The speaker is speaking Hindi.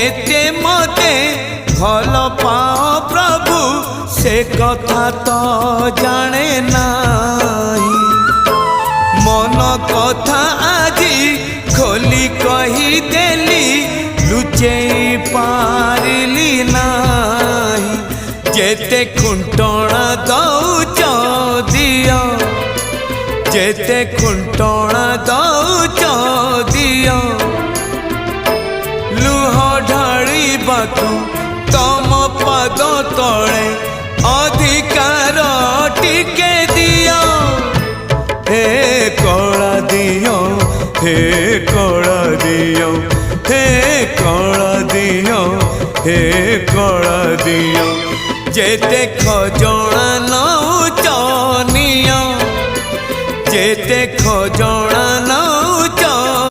केते मते भल पाओ प्रभु से कथा तो जाने नाही। मन कथा आजी खोली कही देली लुचे पारिली नाही। जेते खुंटणा दौच दिया जेते खुंटणा दौच दिया लुह ढाळिबाकू तम पद तले अधिकार टिके दिया। हे कला दियो हे कला दियो हे कला दियो हे कला दियो जेते खजना